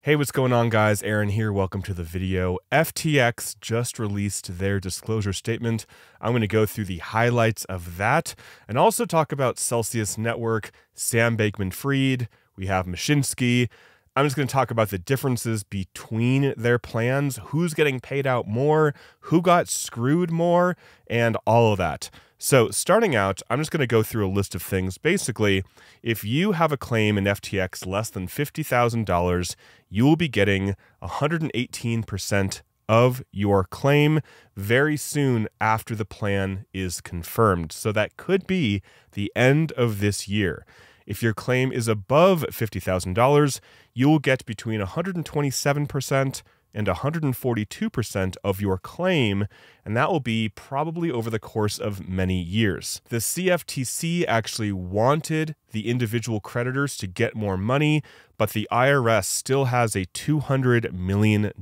Hey, what's going on, guys? Aaron here. Welcome to the video. FTX just released their disclosure statement. I'm going to go through the highlights of that and also talk about Celsius Network, Sam Bankman-Fried. We have Mashinsky. I'm just going to talk about the differences between their plans, who's getting paid out more, who got screwed more, and all of that. So starting out, I'm just going to go through a list of things. Basically, if you have a claim in FTX less than $50,000, you will be getting 118% of your claim very soon after the plan is confirmed. So that could be the end of this year. If your claim is above $50,000, you will get between 127% and 142% of your claim, and that will be probably over the course of many years. The CFTC actually wanted the individual creditors to get more money, but the IRS still has a $200 million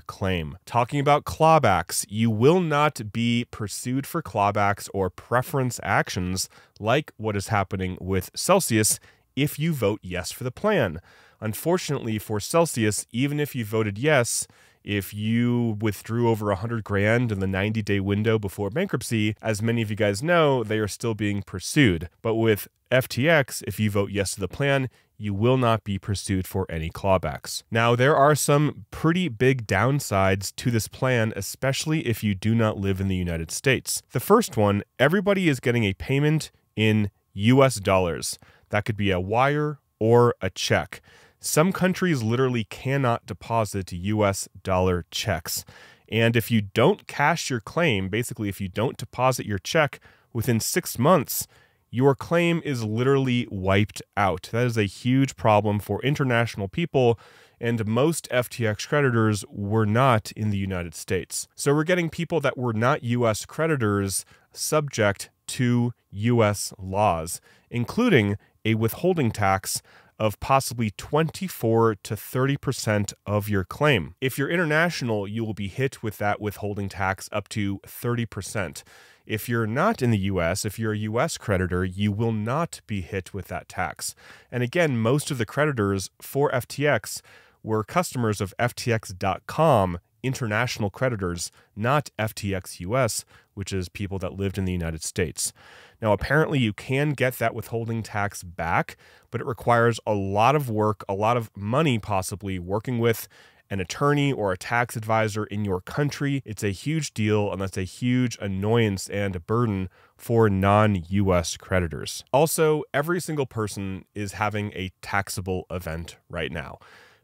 claim. Talking about clawbacks, you will not be pursued for clawbacks or preference actions like what is happening with Celsius if you vote yes for the plan. Unfortunately for Celsius, even if you voted yes, if you withdrew over 100 grand in the 90-day window before bankruptcy, as many of you guys know, they are still being pursued. But with FTX, if you vote yes to the plan, you will not be pursued for any clawbacks. Now, there are some pretty big downsides to this plan, especially if you do not live in the United States. The first one, everybody is getting a payment in US dollars. That could be a wire or a check. Some countries literally cannot deposit US dollar checks. And if you don't cash your claim, basically if you don't deposit your check within 6 months, your claim is literally wiped out. That is a huge problem for international people, and most FTX creditors were not in the United States. So we're getting people that were not US creditors subject to US laws, including a withholding tax of possibly 24 to 30% of your claim. If you're international, you will be hit with that withholding tax up to 30%. If you're not in the US, if you're a US creditor, you will not be hit with that tax. And again, most of the creditors for FTX were customers of FTX.com, international creditors, not FTX US, which is people that lived in the United States. Now, apparently you can get that withholding tax back, but it requires a lot of work, a lot of money possibly, working with an attorney or a tax advisor in your country. It's a huge deal, and that's a huge annoyance and a burden for non-US creditors. Also, every single person is having a taxable event right now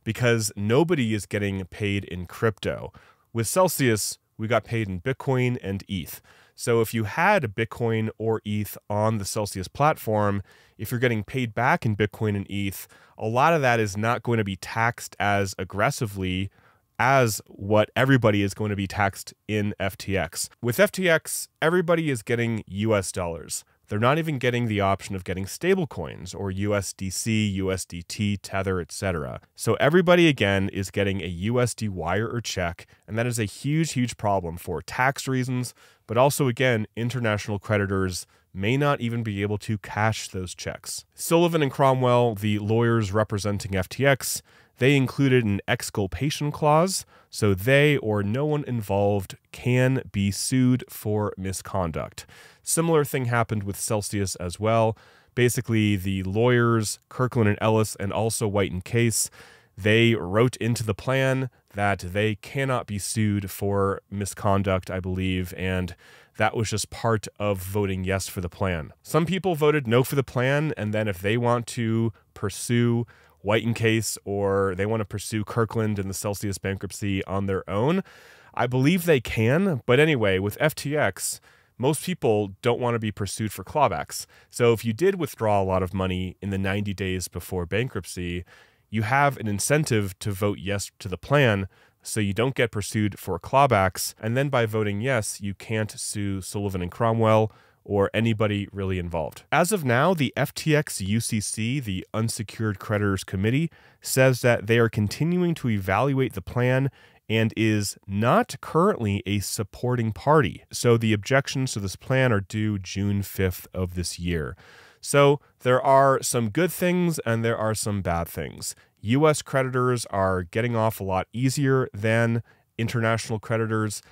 because nobody is getting paid in crypto. With Celsius, we got paid in Bitcoin and ETH. So if you had Bitcoin or ETH on the Celsius platform, if you're getting paid back in Bitcoin and ETH, a lot of that is not going to be taxed as aggressively as what everybody is going to be taxed in FTX. With FTX, everybody is getting US dollars. They're not even getting the option of getting stablecoins or USDC, USDT, Tether, etc. So everybody, again, is getting a USD wire or check, and that is a huge, huge problem for tax reasons, but also, again, international creditors may not even be able to cash those checks. Sullivan and Cromwell, the lawyers representing FTX, they included an exculpation clause, so they or no one involved can be sued for misconduct. Similar thing happened with Celsius as well. Basically, the lawyers, Kirkland and Ellis, and also White and Case, they wrote into the plan that they cannot be sued for misconduct, I believe, and that was just part of voting yes for the plan. Some people voted no for the plan, and then if they want to pursue White and Case or they want to pursue Kirkland and the Celsius bankruptcy on their own, I believe they can. But anyway, with FTX, most people don't want to be pursued for clawbacks. So if you did withdraw a lot of money in the 90 days before bankruptcy, you have an incentive to vote yes to the plan so you don't get pursued for clawbacks. And then by voting yes, you can't sue Sullivan and Cromwell or anybody really involved. As of now, the FTX UCC, the Unsecured Creditors Committee, says that they are continuing to evaluate the plan and is not currently a supporting party. So the objections to this plan are due June 5th of this year. So there are some good things and there are some bad things. US creditors are getting off a lot easier than international creditors.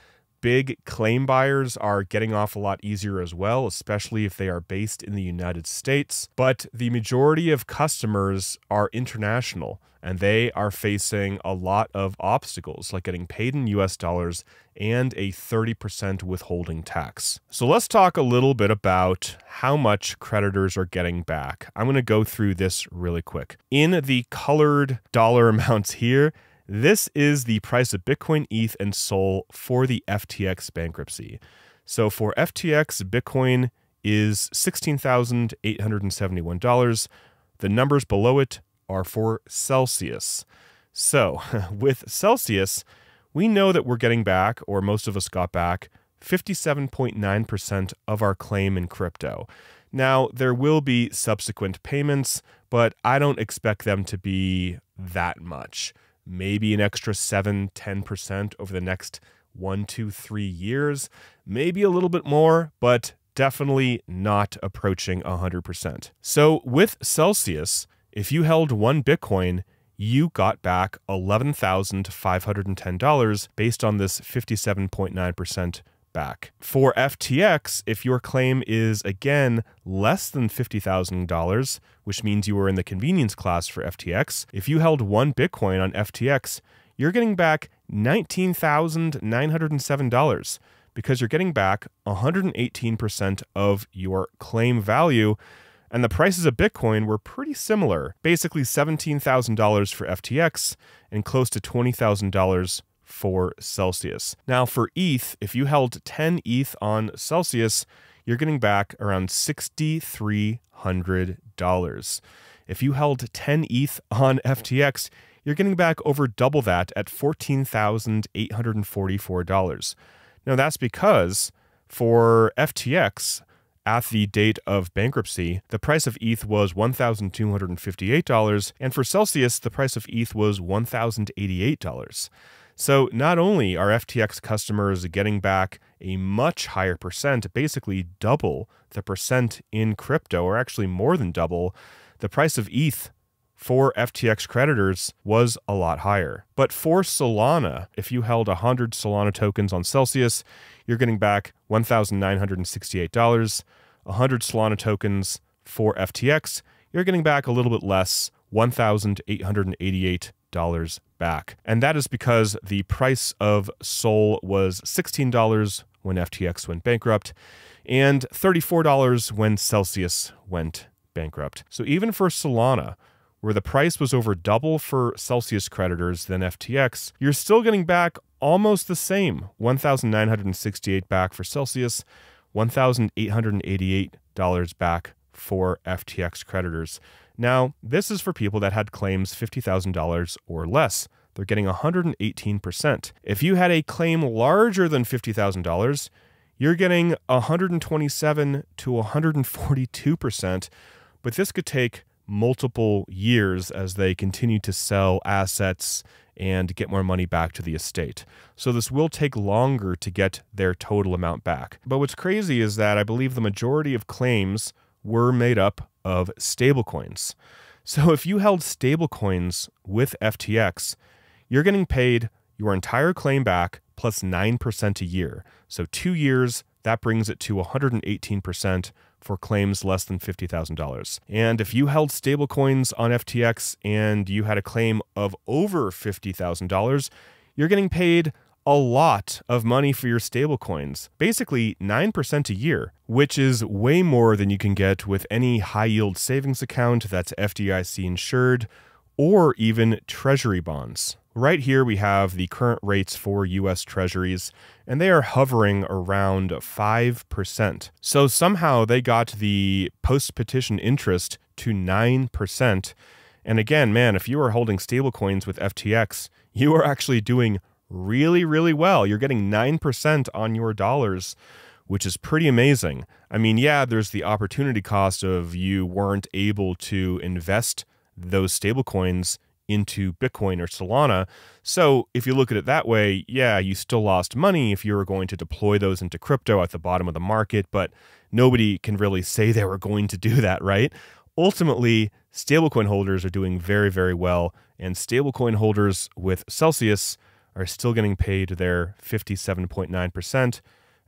Big claim buyers are getting off a lot easier as well, especially if they are based in the United States. But the majority of customers are international, and they are facing a lot of obstacles, like getting paid in US dollars and a 30% withholding tax. So let's talk a little bit about how much creditors are getting back. I'm going to go through this really quick. In the colored dollar amounts here, this is the price of Bitcoin, ETH, and Sol for the FTX bankruptcy. So for FTX, Bitcoin is $16,871. The numbers below it are for Celsius. So with Celsius, we know that we're getting back, or most of us got back, 57.9% of our claim in crypto. Now, there will be subsequent payments, but I don't expect them to be that much. Maybe an extra 7-10% over the next 1, 2, 3 years, maybe a little bit more, but definitely not approaching 100%. So with Celsius, if you held 1 Bitcoin, you got back $11,510 based on this 57.9% back. For FTX, if your claim is, again, less than $50,000, which means you were in the convenience class for FTX, if you held 1 Bitcoin on FTX, you're getting back $19,907 because you're getting back 118% of your claim value. And the prices of Bitcoin were pretty similar, basically $17,000 for FTX and close to $20,000 for Celsius. Now for ETH, if you held 10 ETH on Celsius, you're getting back around $6,300. If you held 10 ETH on FTX, you're getting back over double that at $14,844. Now that's because for FTX, at the date of bankruptcy, the price of ETH was $1,258, and for Celsius, the price of ETH was $1,088. So not only are FTX customers getting back a much higher percent, basically double the percent in crypto, or actually more than double, the price of ETH for FTX creditors was a lot higher. But for Solana, if you held 100 Solana tokens on Celsius, you're getting back $1,968. 100 Solana tokens for FTX, you're getting back a little bit less, $1,888 back. And that is because the price of Sol was $16 when FTX went bankrupt and $34 when Celsius went bankrupt. So even for Solana, where the price was over double for Celsius creditors than FTX, you're still getting back almost the same, $1,968 back for Celsius, $1,888 back for FTX creditors. Now, this is for people that had claims $50,000 or less. They're getting 118%. If you had a claim larger than $50,000, you're getting 127 to 142%, but this could take multiple years as they continue to sell assets and get more money back to the estate. So this will take longer to get their total amount back. But what's crazy is that I believe the majority of claims were made up of stablecoins. So if you held stablecoins with FTX, you're getting paid your entire claim back plus 9% a year. So 2 years, that brings it to 118% for claims less than $50,000. And if you held stablecoins on FTX and you had a claim of over $50,000, you're getting paid a lot of money for your stablecoins, basically 9% a year, which is way more than you can get with any high-yield savings account that's FDIC insured, or even treasury bonds. Right here we have the current rates for US treasuries, and they are hovering around 5%. So somehow they got the post-petition interest to 9%. And again, man, if you are holding stablecoins with FTX, you are actually doing really, really well. You're getting 9% on your dollars, which is pretty amazing. I mean, yeah, there's the opportunity cost of you weren't able to invest those stablecoins into Bitcoin or Solana. So if you look at it that way, yeah, you still lost money if you were going to deploy those into crypto at the bottom of the market, but nobody can really say they were going to do that, right? Ultimately, stablecoin holders are doing very, very well, and stablecoin holders with Celsius are still getting paid their 57.9%.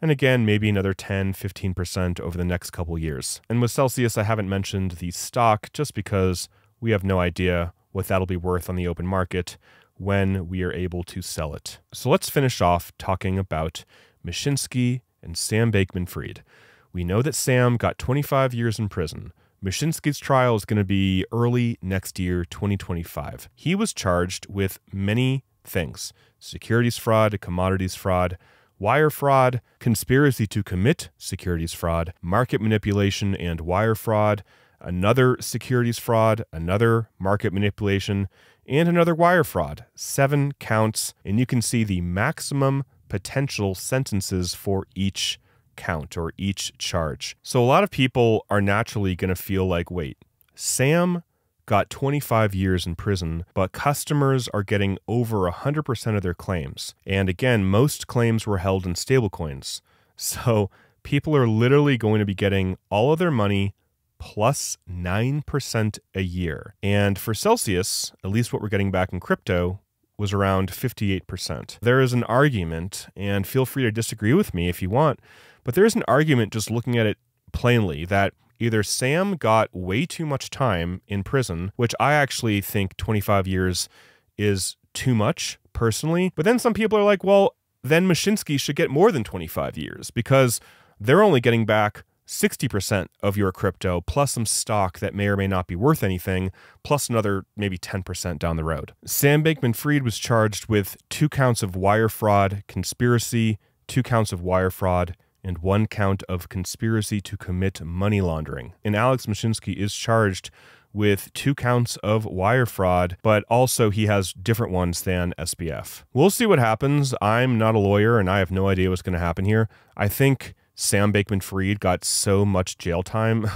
And again, maybe another 10-15% over the next couple years. And with Celsius, I haven't mentioned the stock just because we have no idea what that'll be worth on the open market when we are able to sell it. So let's finish off talking about Mashinsky and Sam Bankman-Fried. We know that Sam got 25 years in prison. Mashinsky's trial is going to be early next year, 2025. He was charged with many things: securities fraud, commodities fraud, wire fraud, conspiracy to commit securities fraud, market manipulation and wire fraud, another securities fraud, another market manipulation, and another wire fraud. 7 counts, and you can see the maximum potential sentences for each count or each charge. So a lot of people are naturally going to feel like, wait, Sam got 25 years in prison, but customers are getting over 100% of their claims. And again, most claims were held in stablecoins. So people are literally going to be getting all of their money plus 9% a year. And for Celsius, at least what we're getting back in crypto, was around 58%. There is an argument, and feel free to disagree with me if you want, but there is an argument just looking at it plainly that either Sam got way too much time in prison, which I actually think 25 years is too much personally, but then some people are like, well, then Mashinsky should get more than 25 years because they're only getting back 60% of your crypto plus some stock that may or may not be worth anything, plus another maybe 10% down the road. Sam Bankman-Fried was charged with 2 counts of wire fraud, conspiracy, 2 counts of wire fraud, and 1 count of conspiracy to commit money laundering. And Alex Mashinsky is charged with 2 counts of wire fraud, but also he has different ones than SBF. We'll see what happens. I'm not a lawyer and I have no idea what's going to happen here. I think Sam Bankman-Fried got so much jail time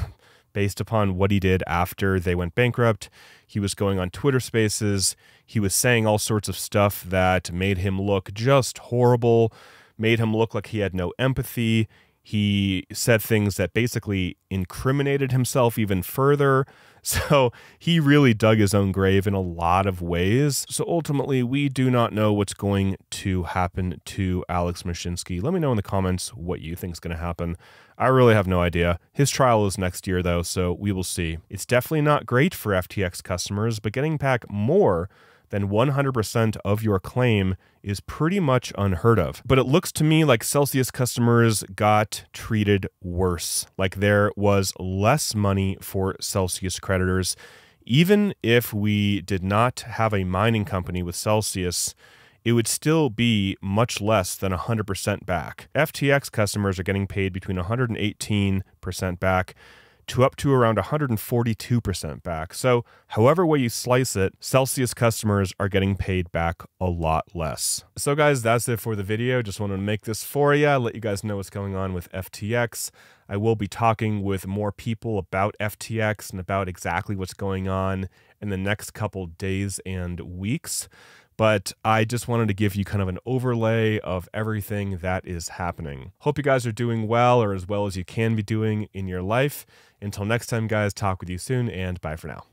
based upon what he did after they went bankrupt. He was going on Twitter Spaces. He was saying all sorts of stuff that made him look just horrible, made him look like he had no empathy. He said things that basically incriminated himself even further. So he really dug his own grave in a lot of ways. So ultimately, we do not know what's going to happen to Alex Mashinsky. Let me know in the comments what you think is going to happen. I really have no idea. His trial is next year, though, so we will see. It's definitely not great for FTX customers, but getting back more than 100% of your claim is pretty much unheard of. But it looks to me like Celsius customers got treated worse. Like there was less money for Celsius creditors. Even if we did not have a mining company with Celsius, it would still be much less than 100% back. FTX customers are getting paid between 118% back to up to around 142% back. So however way you slice it, Celsius customers are getting paid back a lot less. So guys, that's it for the video. Just wanted to make this for you, let you guys know what's going on with FTX. I will be talking with more people about FTX and about exactly what's going on in the next couple days and weeks. But I just wanted to give you kind of an overlay of everything that is happening. Hope you guys are doing well, or as well as you can be doing in your life. Until next time, guys, talk with you soon, and bye for now.